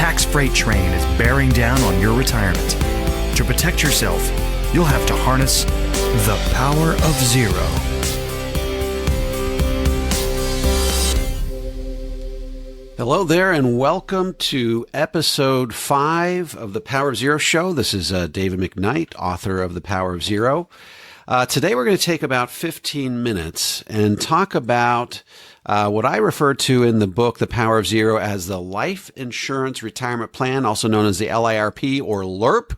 tax freight train is bearing down on your retirement. To protect yourself, you'll have to harness the power of zero. Hello there, and welcome to episode 5 of the Power of Zero show. This is David McKnight, author of The Power of Zero. Today we're going to take about 15 minutes and talk about what I refer to in the book, The Power of Zero, as the Life Insurance Retirement Plan, also known as the LIRP or LIRP.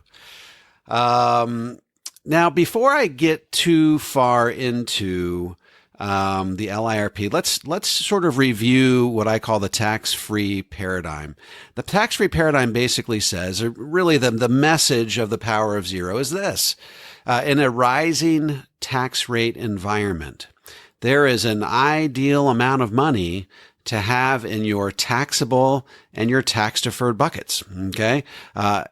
Now, before I get too far into the LIRP, let's sort of review what I call the tax-free paradigm. The tax-free paradigm basically says, or really the message of the Power of Zero is this. In a rising tax rate environment, there is an ideal amount of money to have in your taxable and your tax-deferred buckets, okay?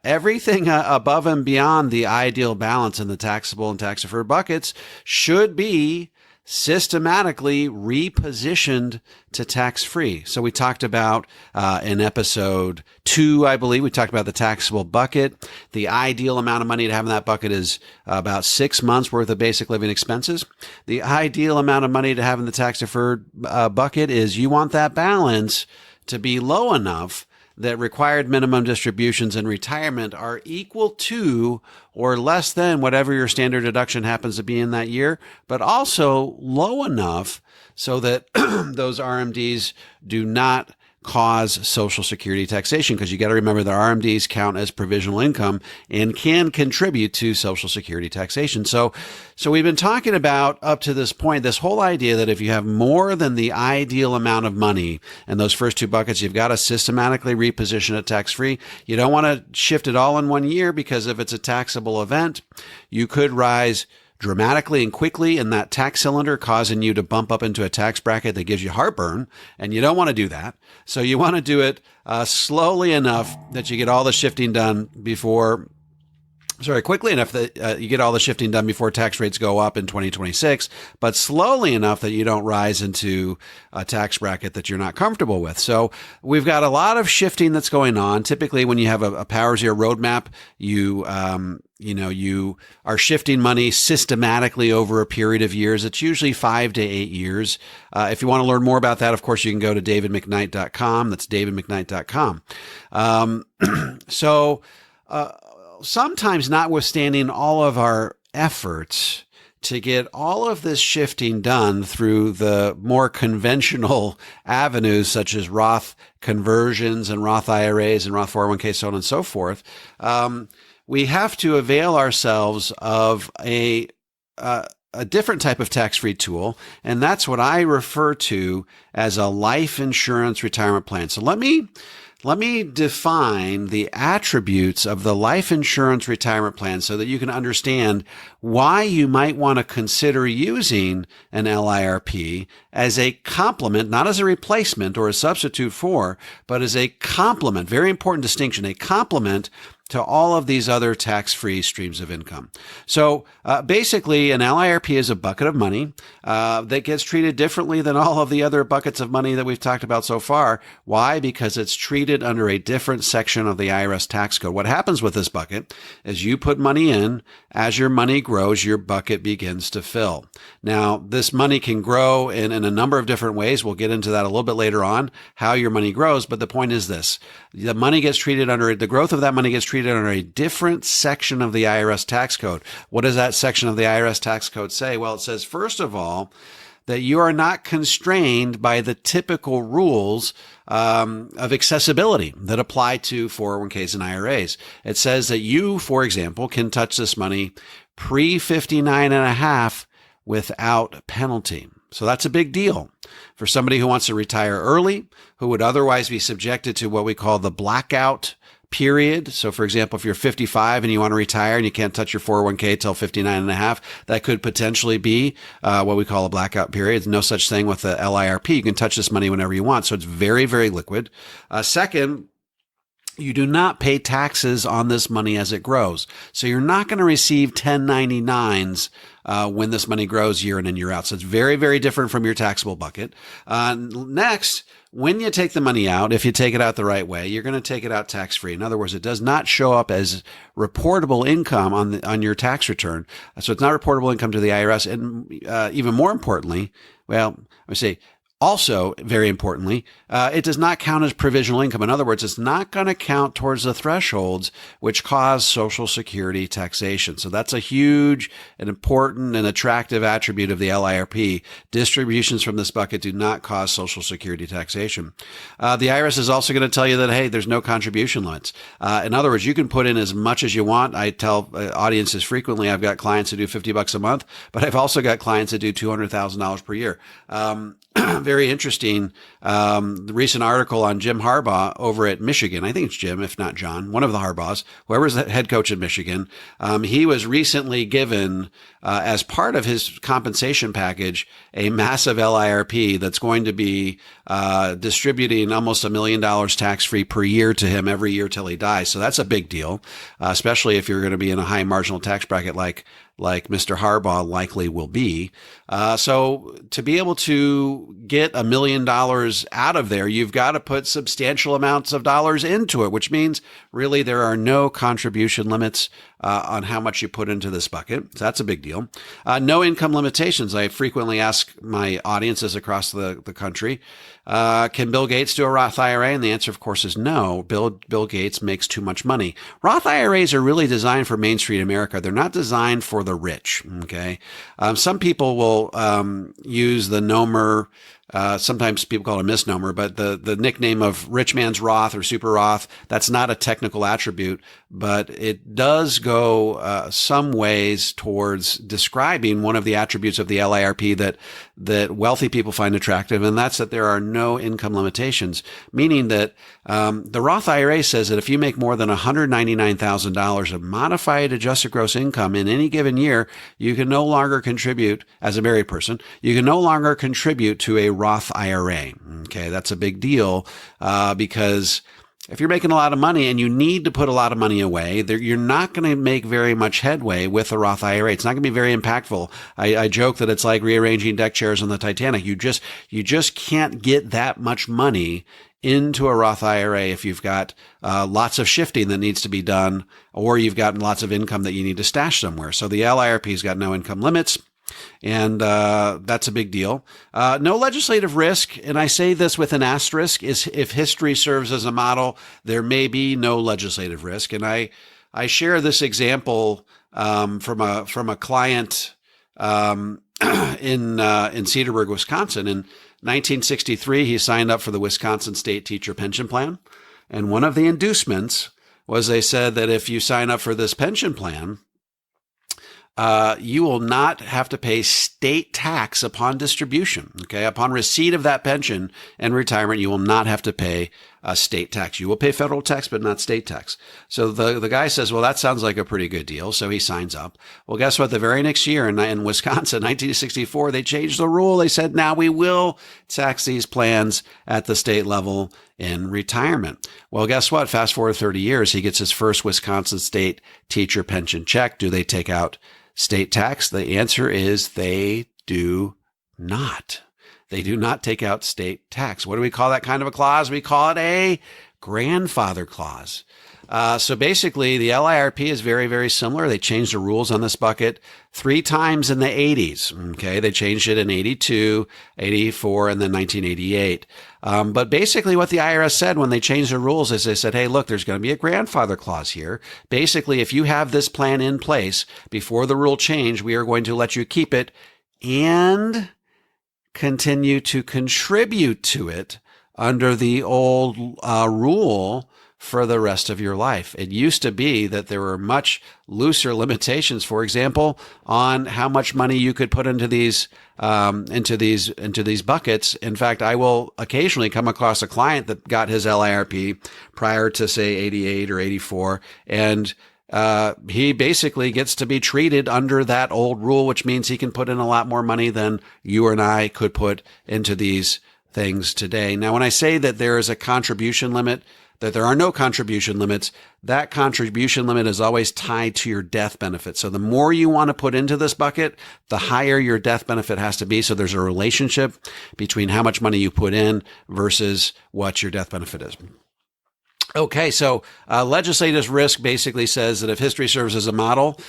Everything above and beyond the ideal balance in the taxable and tax-deferred buckets should be systematically repositioned to tax-free. So we talked about in episode 2, I believe, we talked about the taxable bucket. The ideal amount of money to have in that bucket is about 6 months worth of basic living expenses. The ideal amount of money to have in the tax-deferred bucket is you want that balance to be low enough that required minimum distributions in retirement are equal to or less than whatever your standard deduction happens to be in that year, but also low enough so that those RMDs do not cause Social Security taxation, because you got to remember that RMDs count as provisional income and can contribute to Social Security taxation. So we've been talking about up to this point, this whole idea that if you have more than the ideal amount of money in those first 2 buckets, you've got to systematically reposition it tax-free. You don't want to shift it all in one year, because if it's a taxable event, you could rise dramatically and quickly in that tax cylinder, causing you to bump up into a tax bracket that gives you heartburn, and you don't want to do that. So you want to do it slowly enough that you get all the shifting done quickly enough that you get all the shifting done before tax rates go up in 2026, but slowly enough that you don't rise into a tax bracket that you're not comfortable with. So we've got a lot of shifting that's going on. Typically, when you have a Power Zero roadmap, you are shifting money systematically over a period of years. It's usually 5 to 8 years. If you want to learn more about that, of course, you can go to davidmcknight.com. That's davidmcknight.com. Sometimes, notwithstanding all of our efforts to get all of this shifting done through the more conventional avenues, such as Roth conversions and Roth IRAs and Roth 401k, so on and so forth, we have to avail ourselves of a different type of tax-free tool, and that's what I refer to as a life insurance retirement plan. So let me define the attributes of the life insurance retirement plan so that you can understand why you might want to consider using an LIRP as a complement, not as a replacement or a substitute for, but as a complement. Very important distinction, a complement to all of these other tax-free streams of income. So basically, an LIRP is a bucket of money that gets treated differently than all of the other buckets of money that we've talked about so far. Why? Because it's treated under a different section of the IRS tax code. What happens with this bucket is you put money in. As your money grows, your bucket begins to fill. Now, this money can grow in a number of different ways. We'll get into that a little bit later on, how your money grows. But the point is this. The growth of that money gets treated under a different section of the IRS tax code. What does that section of the IRS tax code say? Well, it says, first of all, that you are not constrained by the typical rules of accessibility that apply to 401ks and IRAs. It says that you, for example, can touch this money pre-59 and a half without penalty. So that's a big deal for somebody who wants to retire early, who would otherwise be subjected to what we call the blackout period. So for example, if you're 55 and you want to retire and you can't touch your 401k till 59 and a half, that could potentially be what we call a blackout period. There's no such thing with the LIRP. You can touch this money whenever you want. So it's very, very liquid. Second, you do not pay taxes on this money as it grows. So you're not going to receive 1099s when this money grows year in and year out. So it's very, very different from your taxable bucket. Next, when you take the money out, if you take it out the right way, you're going to take it out tax-free. In other words, it does not show up as reportable income on your tax return. So it's not reportable income to the IRS. And even more importantly, well, I would say, also, very importantly, it does not count as provisional income. In other words, it's not going to count towards the thresholds which cause Social Security taxation. So that's a huge and important and attractive attribute of the LIRP. Distributions from this bucket do not cause Social Security taxation. The IRS is also going to tell you that, hey, there's no contribution limits. In other words, you can put in as much as you want. I tell audiences frequently, I've got clients who do $50 a month, but I've also got clients that do $200,000 per year. Very interesting. The recent article on Jim Harbaugh over at Michigan. I think it's Jim, if not John, one of the Harbaughs, whoever's the head coach at Michigan. He was recently given, as part of his compensation package, a massive LIRP that's going to be distributing almost $1 million tax-free per year to him every year till he dies. So that's a big deal, especially if you're going to be in a high marginal tax bracket like Mr. Harbaugh likely will be. So to be able to get $1 million out of there, you've got to put substantial amounts of dollars into it, which means really there are no contribution limits on how much you put into this bucket. So that's a big deal. No income limitations. I frequently ask my audiences across the country, can Bill Gates do a Roth IRA? And the answer, of course, is no. Bill Gates makes too much money. Roth IRAs are really designed for Main Street America. They're not designed for the rich. Okay. Some people will use the nomer. Sometimes people call it a misnomer, but the nickname of rich man's Roth or super Roth, that's not a technical attribute, but it does go some ways towards describing one of the attributes of the LIRP that wealthy people find attractive, and that's that there are no income limitations, meaning that the Roth IRA says that if you make more than $199,000 of modified adjusted gross income in any given year, you can no longer contribute, as a married person, you can no longer contribute to a Roth IRA. Okay, that's a big deal because if you're making a lot of money and you need to put a lot of money away, you're not going to make very much headway with a Roth IRA. It's not going to be very impactful. I joke that it's like rearranging deck chairs on the Titanic. You just can't get that much money into a Roth IRA if you've got lots of shifting that needs to be done, or you've got lots of income that you need to stash somewhere. So the LIRP's got no income limits. And that's a big deal. No legislative risk, and I say this with an asterisk, is if history serves as a model, there may be no legislative risk. And I share this example from a client in Cedarburg, Wisconsin. In 1963, he signed up for the Wisconsin State Teacher Pension Plan. And one of the inducements was they said that if you sign up for this pension plan, you will not have to pay state tax upon distribution. Okay. Upon receipt of that pension and retirement, you will not have to pay state tax. You will pay federal tax, but not state tax. So the guy says, well, that sounds like a pretty good deal. So he signs up. Well, guess what? The very next year in Wisconsin, 1964, they changed the rule. They said, now we will tax these plans at the state level in retirement. Well, guess what? Fast forward 30 years, he gets his first Wisconsin state teacher pension check. Do they take out state tax? The answer is they do not. They do not take out state tax. What do we call that kind of a clause? We call it a grandfather clause. So basically, the LIRP is very, very similar. They changed the rules on this bucket 3 times in the 80s. Okay, they changed it in 82, 84, and then 1988. But basically, what the IRS said when they changed the rules is they said, hey, look, there's going to be a grandfather clause here. Basically, if you have this plan in place before the rule change, we are going to let you keep it and continue to contribute to it under the old rule for the rest of your life. It used to be that there were much looser limitations, for example, on how much money you could put into these buckets. In fact, I will occasionally come across a client that got his LIRP prior to, say, 88 or 84, and he basically gets to be treated under that old rule, which means he can put in a lot more money than you and I could put into these things today. Now, when I say that there is a contribution limit that there are no contribution limits. That contribution limit is always tied to your death benefit. So the more you want to put into this bucket, the higher your death benefit has to be. So there's a relationship between how much money you put in versus what your death benefit is. Okay, so legislative risk basically says that if history serves as a model,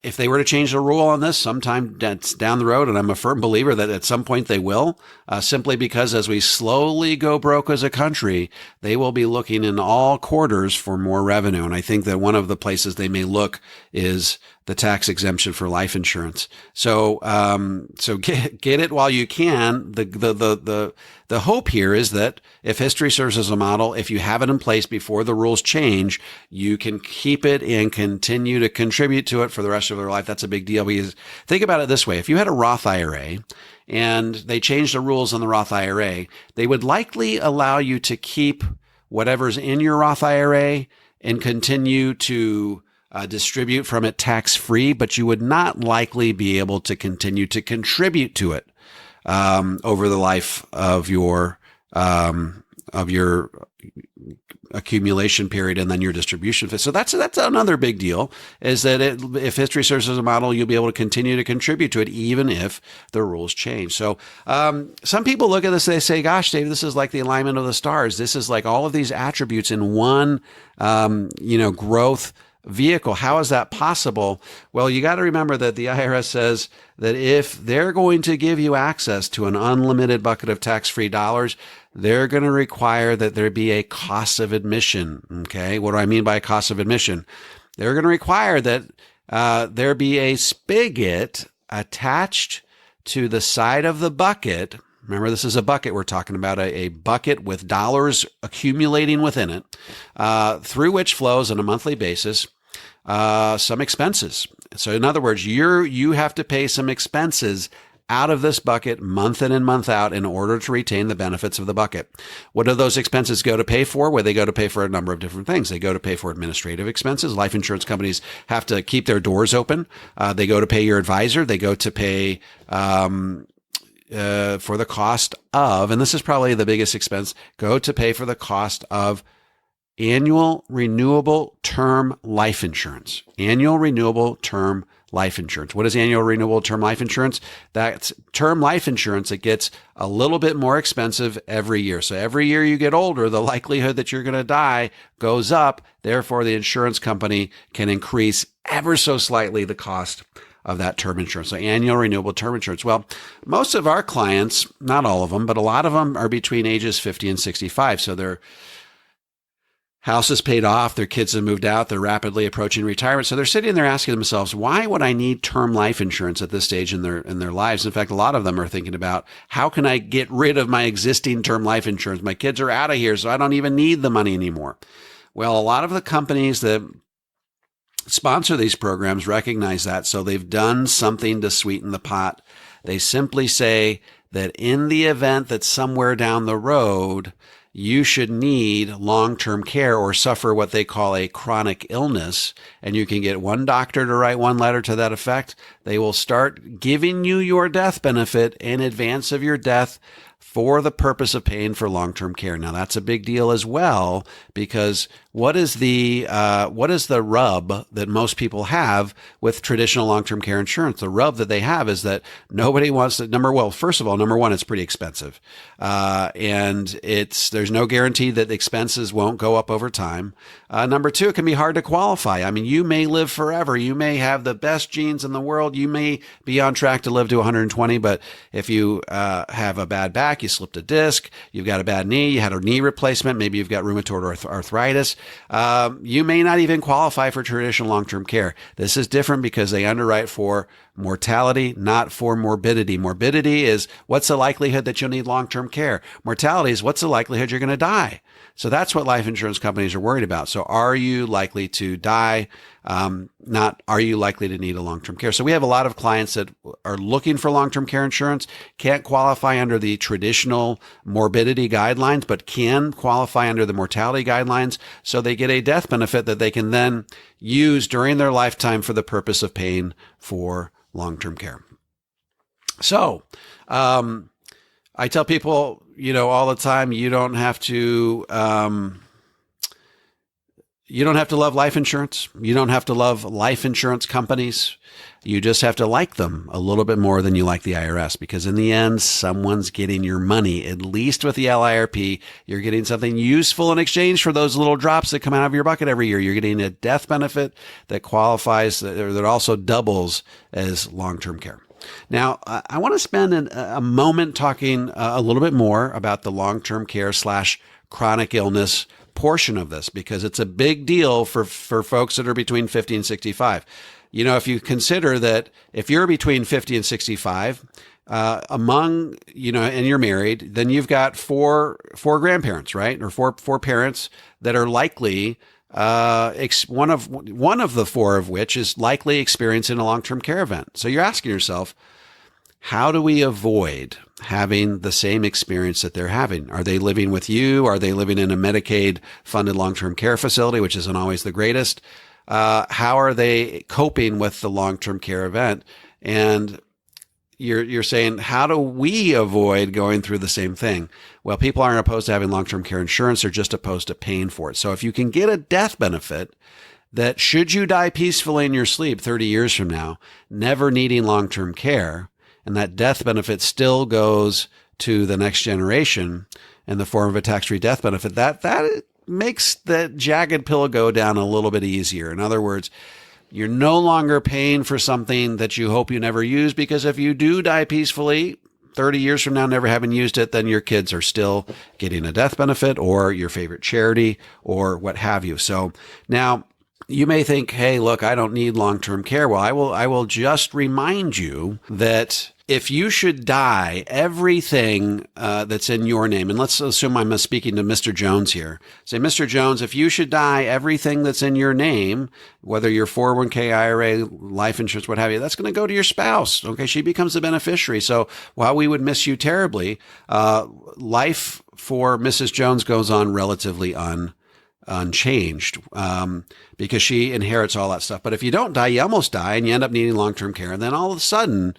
if they were to change the rule on this sometime that's down the road, and I'm a firm believer that at some point they will, simply because as we slowly go broke as a country, they will be looking in all quarters for more revenue. And I think that one of the places they may look is the tax exemption for life insurance. So get it while you can. The hope here is that if history serves as a model, if you have it in place before the rules change, you can keep it and continue to contribute to it for the rest of their life. That's a big deal. Because think about it this way. If you had a Roth IRA and they changed the rules on the Roth IRA, they would likely allow you to keep whatever's in your Roth IRA and continue to distribute from it tax-free, but you would not likely be able to continue to contribute to it over the life of your accumulation period and then your distribution. So that's another big deal, is that if history serves as a model, you'll be able to continue to contribute to it even if the rules change. So some people look at this, they say, gosh, Dave, this is like the alignment of the stars. This is like all of these attributes in one growth vehicle. How is that possible? Well, you got to remember that the IRS says that if they're going to give you access to an unlimited bucket of tax-free dollars, they're going to require that there be a cost of admission. Okay. What do I mean by cost of admission? They're going to require that there be a spigot attached to the side of the bucket. Remember, this is a bucket we're talking about, a bucket with dollars accumulating within it, through which flows on a monthly basis some expenses. So in other words, you have to pay some expenses out of this bucket month in and month out in order to retain the benefits of the bucket. What do those expenses go to pay for? Well, they go to pay for a number of different things. They go to pay for administrative expenses. Life insurance companies have to keep their doors open. They go to pay your advisor. They go to pay for the cost of, and this is probably the biggest expense, go to pay for the cost of annual renewable term life insurance. Annual renewable term life insurance. What is annual renewable term life insurance? That's term life insurance. It gets a little bit more expensive every year. So every year you get older, the likelihood that you're going to die goes up. Therefore, the insurance company can increase ever so slightly the cost of that term insurance. So annual renewable term insurance. Well, most of our clients, not all of them, but a lot of them are between ages 50 and 65. So their house is paid off, their kids have moved out, they're rapidly approaching retirement. So they're sitting there asking themselves, why would I need term life insurance at this stage in their lives? In fact, a lot of them are thinking about, how can I get rid of my existing term life insurance? My kids are out of here, so I don't even need the money anymore. Well, a lot of the companies that sponsor these programs recognize that, so they've done something to sweeten the pot. They simply say that in the event that somewhere down the road you should need long-term care or suffer what they call a chronic illness, and you can get one doctor to write one letter to that effect, they will start giving you your death benefit in advance of your death for the purpose of paying for long-term care. Now, that's a big deal as well, because what is the rub that most people have with traditional long-term care insurance? The rub that they have is that nobody wants to, first of all, number one, it's pretty expensive. And there's no guarantee that expenses won't go up over time. Number two, it can be hard to qualify. I mean, you may live forever. You may have the best genes in the world. You may be on track to live to 120, but if you have a bad back, you slipped a disc, you've got a bad knee, you had a knee replacement, maybe you've got rheumatoid arthritis, you may not even qualify for traditional long-term care. This is different because they underwrite for mortality, not for morbidity. Morbidity is what's the likelihood that you'll need long-term care. Mortality is what's the likelihood you're going to die. So that's what life insurance companies are worried about. So are you likely to die? Not are you likely to need a long-term care? So we have a lot of clients that are looking for long-term care insurance, can't qualify under the traditional morbidity guidelines, but can qualify under the mortality guidelines. So they get a death benefit that they can then use during their lifetime for the purpose of paying for long-term care. So, I tell people, all the time, you don't have to love life insurance. You don't have to love life insurance companies. You just have to like them a little bit more than you like the IRS, because in the end, someone's getting your money. At least with the LIRP, you're getting something useful in exchange for those little drops that come out of your bucket every year. You're getting a death benefit that qualifies, that also doubles as long-term care. Now, I want to spend a moment talking a little bit more about the long-term care / chronic illness portion of this, because it's a big deal for folks that are between 50 and 65. If you consider that if you're between 50 and 65, and you're married, then you've got four grandparents, right? Or four parents that are likely, one of the four of which is likely experiencing a long-term care event. So you're asking yourself, how do we avoid having the same experience that they're having? Are they living with you? Are they living in a Medicaid-funded long-term care facility, which isn't always the greatest? How are they coping with the long-term care event? And you're saying, how do we avoid going through the same thing? Well, people aren't opposed to having long-term care insurance. They're just opposed to paying for it. So if you can get a death benefit that, should you die peacefully in your sleep 30 years from now, never needing long-term care, and that death benefit still goes to the next generation in the form of a tax-free death benefit, that makes the jagged pill go down a little bit easier. In other words, you're no longer paying for something that you hope you never use, because if you do die peacefully 30 years from now, never having used it, then your kids are still getting a death benefit, or your favorite charity, or what have you. So now you may think, hey, look, I don't need long-term care. Well, I will just remind you that if you should die, everything that's in your name, and let's assume I'm speaking to Mr. Jones here. Say, Mr. Jones, if you should die, everything that's in your name, whether your 401k, IRA, life insurance, what have you, that's going to go to your spouse. Okay, she becomes the beneficiary. So while we would miss you terribly, life for Mrs. Jones goes on relatively unchanged, because she inherits all that stuff. But if you don't die, you almost die, and you end up needing long-term care. And then all of a sudden,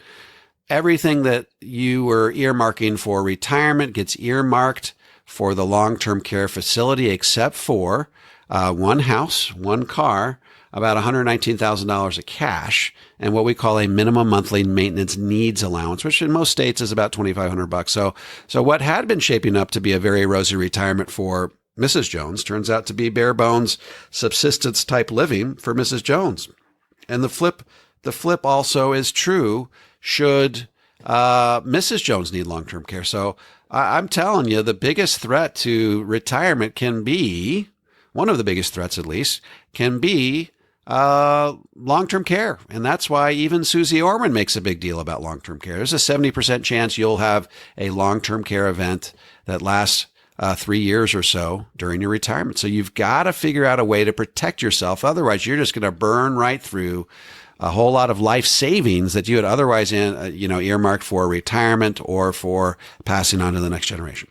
everything that you were earmarking for retirement gets earmarked for the long-term care facility, except for one house, one car, about $119,000 of cash, and what we call a minimum monthly maintenance needs allowance, which in most states is about $2,500. So what had been shaping up to be a very rosy retirement for Mrs. Jones turns out to be bare bones subsistence type living for Mrs. Jones. And the flip also is true should Mrs. Jones need long-term care. So I'm telling you, the biggest threat to retirement can be, one of the biggest threats at least, can be long-term care. And that's why even Susie Orman makes a big deal about long-term care. There's a 70% chance you'll have a long-term care event that lasts 3 years or so during your retirement. So you've got to figure out a way to protect yourself. Otherwise, you're just going to burn right through a whole lot of life savings that you had otherwise earmarked for retirement or for passing on to the next generation.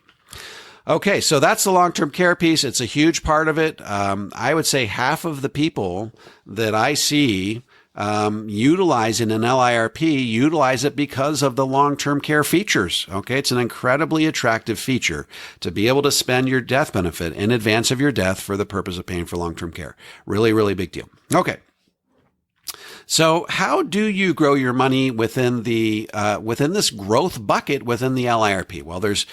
Okay, so that's the long-term care piece. It's a huge part of it. I would say half of the people that I see utilizing an LIRP utilize it because of the long-term care features. Okay, it's an incredibly attractive feature to be able to spend your death benefit in advance of your death for the purpose of paying for long-term care. Really, really big deal. Okay. So how do you grow your money within this growth bucket within the LIRP? Well, there's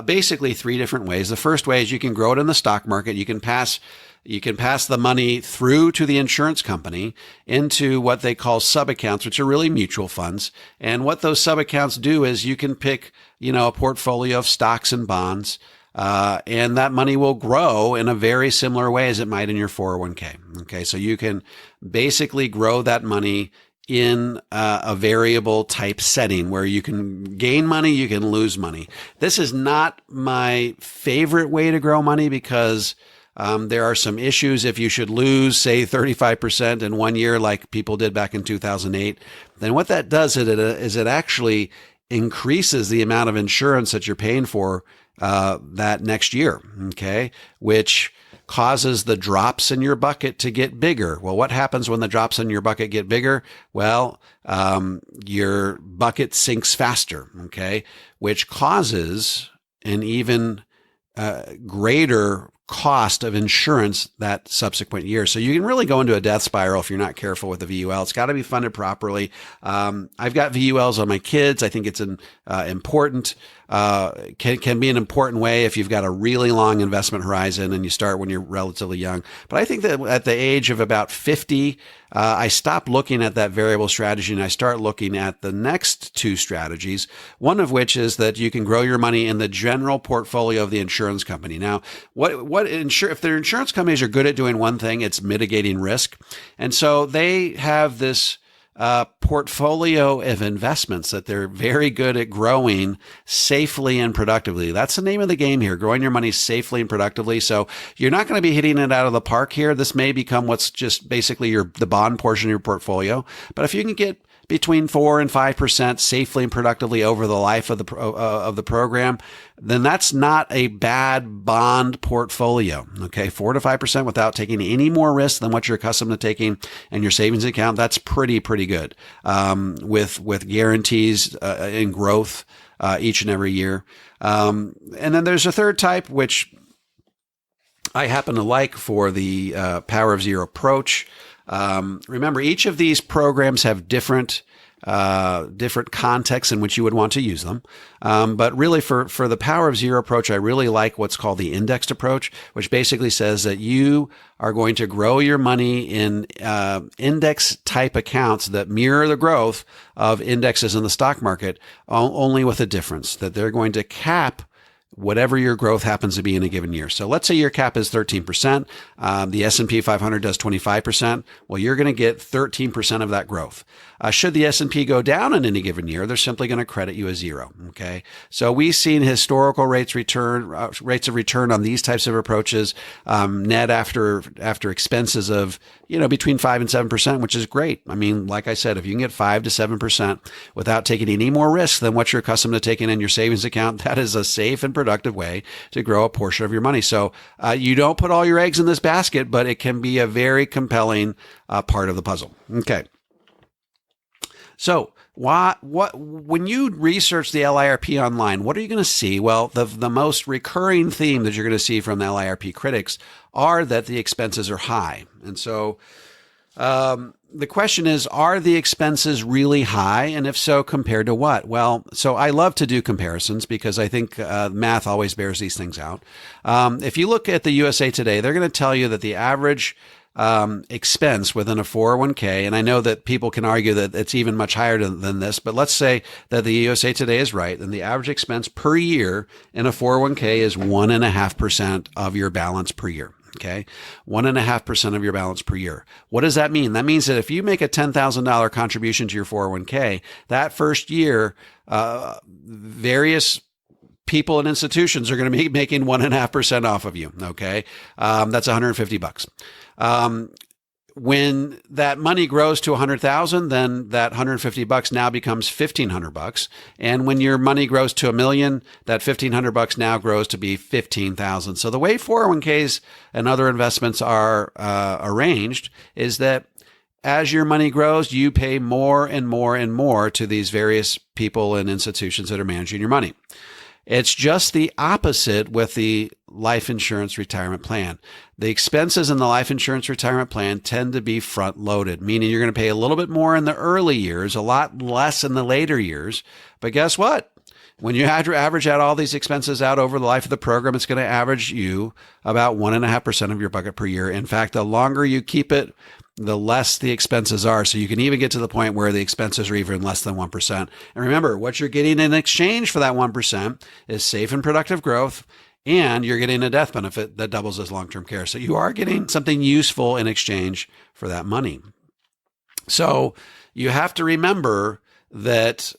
basically three different ways. The first way is you can grow it in the stock market. You can pass the money through to the insurance company into what they call sub-accounts, which are really mutual funds. And what those sub-accounts do is you can pick, a portfolio of stocks and bonds. And that money will grow in a very similar way as it might in your 401k. Okay. So you can basically grow that money in a variable type setting where you can gain money, you can lose money. This is not my favorite way to grow money because there are some issues. If you should lose, say, 35% in 1 year, like people did back in 2008, then what that does is it actually increases the amount of insurance that you're paying for that next year, okay, which causes the drops in your bucket to get bigger. Well, what happens when the drops in your bucket get bigger? Well, your bucket sinks faster, okay, which causes an even greater cost of insurance that subsequent year. So you can really go into a death spiral if you're not careful with the VUL. It's got to be funded properly. I've got VULs on my kids. I think it's important. Can be an important way if you've got a really long investment horizon and you start when you're relatively young. But I think that at the age of about 50, I stop looking at that variable strategy and I start looking at the next two strategies, one of which is that you can grow your money in the general portfolio of the insurance company. Now, if their insurance companies are good at doing one thing, it's mitigating risk. And so they have this portfolio of investments that they're very good at growing safely and productively. That's the name of the game here, growing your money safely and productively. So you're not going to be hitting it out of the park here. This may become what's just basically the bond portion of your portfolio. But if you can get between 4 and 5% safely and productively over the life of the program, then that's not a bad bond portfolio. Okay, 4 to 5% without taking any more risk than what you're accustomed to taking in your savings account. That's pretty good. With guarantees in growth each and every year. And then there's a third type which I happen to like for the Power of Zero approach. Remember, each of these programs have different contexts in which you would want to use them. But really for the Power of Zero approach, I really like what's called the indexed approach, which basically says that you are going to grow your money in index type accounts that mirror the growth of indexes in the stock market, only with a difference, that they're going to cap whatever your growth happens to be in a given year. So let's say your cap is 13%. The S&P 500 does 25%. Well, you're going to get 13% of that growth. Should the S&P go down in any given year, they're simply going to credit you a zero. Okay. So we've seen historical rates of return on these types of approaches, net after expenses of, between 5 and 7%, which is great. I mean, like I said, if you can get 5 to 7% without taking any more risk than what you're accustomed to taking in your savings account, that is a safe and productive way to grow a portion of your money. So you don't put all your eggs in this basket, but it can be a very compelling part of the puzzle. Okay. So when you research the LIRP online, what are you going to see? Well, the most recurring theme that you're going to see from the LIRP critics are that the expenses are high. And so the question is, are the expenses really high? And if so, compared to what? Well, so I love to do comparisons because I think math always bears these things out. If you look at the USA Today, they're going to tell you that the average expense within a 401k, and I know that people can argue that it's even much higher than this, but let's say that the USA Today is right, and the average expense per year in a 401k is 1.5% of your balance per year. Okay. 1.5% of your balance per year. What does that mean? That means that if you make a $10,000 contribution to your 401k, that first year, various people and institutions are going to be making 1.5% off of you. Okay. That's $150. When that money grows to 100,000, then that $150 now becomes $1,500. And when your money grows to $1 million, that $1,500 now grows to be $15,000. So the way 401ks and other investments are arranged is that as your money grows, you pay more and more and more to these various people and institutions that are managing your money. It's just the opposite with the life insurance retirement plan. The expenses in the life insurance retirement plan tend to be front loaded, meaning you're going to pay a little bit more in the early years, a lot less in the later years. But guess what? When you average out all these expenses out over the life of the program, it's going to average you about 1.5% of your bucket per year. In fact, the longer you keep it, the less the expenses are. So you can even get to the point where the expenses are even less than 1%. And remember, what you're getting in exchange for that 1% is safe and productive growth, and you're getting a death benefit that doubles as long-term care. So you are getting something useful in exchange for that money. So you have to remember that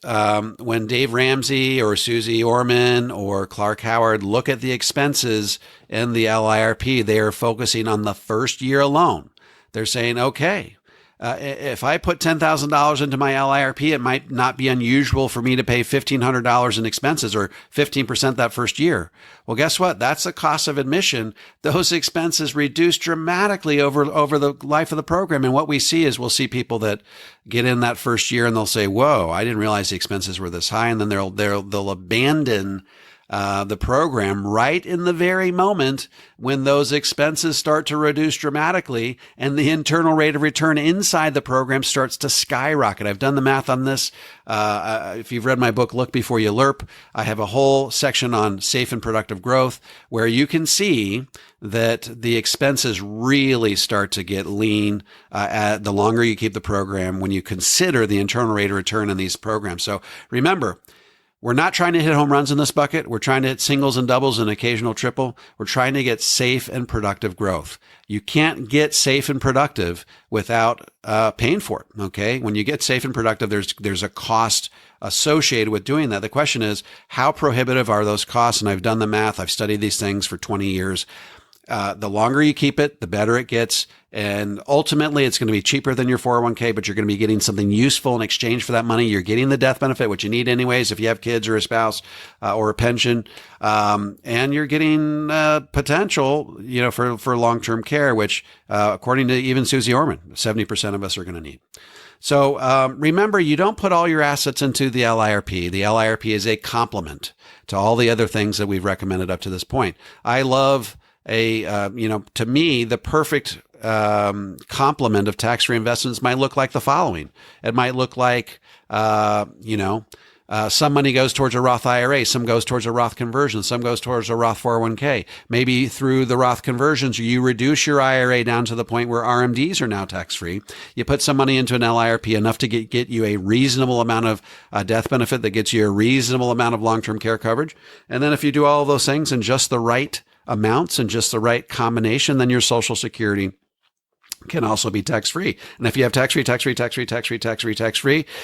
when Dave Ramsey or Susie Orman or Clark Howard look at the expenses in the LIRP, they are focusing on the first year alone. They're saying, okay, If I put $10,000 into my LIRP, it might not be unusual for me to pay $1,500 in expenses or 15% that first year. Well, guess what? That's the cost of admission. Those expenses reduce dramatically over the life of the program. And what we see is we'll see people that get in that first year and they'll say, whoa, I didn't realize the expenses were this high. And then they'll abandon the program right in the very moment when those expenses start to reduce dramatically and the internal rate of return inside the program starts to skyrocket. I've done the math on this. If you've read my book, Look Before You LIRP, I have a whole section on safe and productive growth where you can see that the expenses really start to get lean the longer you keep the program when you consider the internal rate of return in these programs. So remember, we're not trying to hit home runs in this bucket. We're trying to hit singles and doubles and occasional triple. We're trying to get safe and productive growth. You can't get safe and productive without paying for it. Okay. When you get safe and productive, there's a cost associated with doing that. The question is, how prohibitive are those costs? And I've done the math. I've studied these things for 20 years. The longer you keep it, the better it gets. And ultimately, it's going to be cheaper than your 401k, but you're going to be getting something useful in exchange for that money. You're getting the death benefit, which you need anyways if you have kids or a spouse or a pension. And you're getting potential, for long-term care, which according to even Susie Orman, 70% of us are going to need. So remember, you don't put all your assets into the LIRP. The LIRP is a complement to all the other things that we've recommended up to this point. I love to me, the perfect complement of tax-free investments might look like the following. It might look like, some money goes towards a Roth IRA, some goes towards a Roth conversion, some goes towards a Roth 401k. Maybe through the Roth conversions, you reduce your IRA down to the point where RMDs are now tax-free. You put some money into an LIRP, enough to get you a reasonable amount of death benefit that gets you a reasonable amount of long-term care coverage. And then if you do all of those things in just the right amounts and just the right combination, then your Social Security can also be tax-free. And if you have tax-free,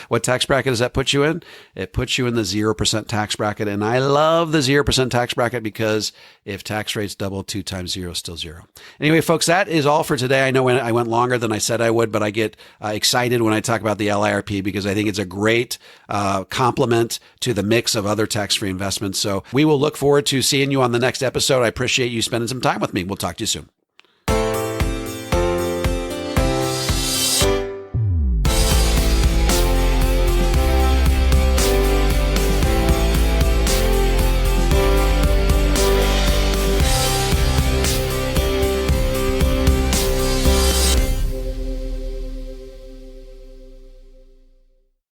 what tax bracket does that put you in? It puts you in the 0% tax bracket. And I love the 0% tax bracket because if tax rates double, 2 times 0 is still 0. Anyway, folks, that is all for today. I know I went longer than I said I would, but I get excited when I talk about the LIRP because I think it's a great complement to the mix of other tax-free investments. So we will look forward to seeing you on the next episode. I appreciate you spending some time with me. We'll talk to you soon.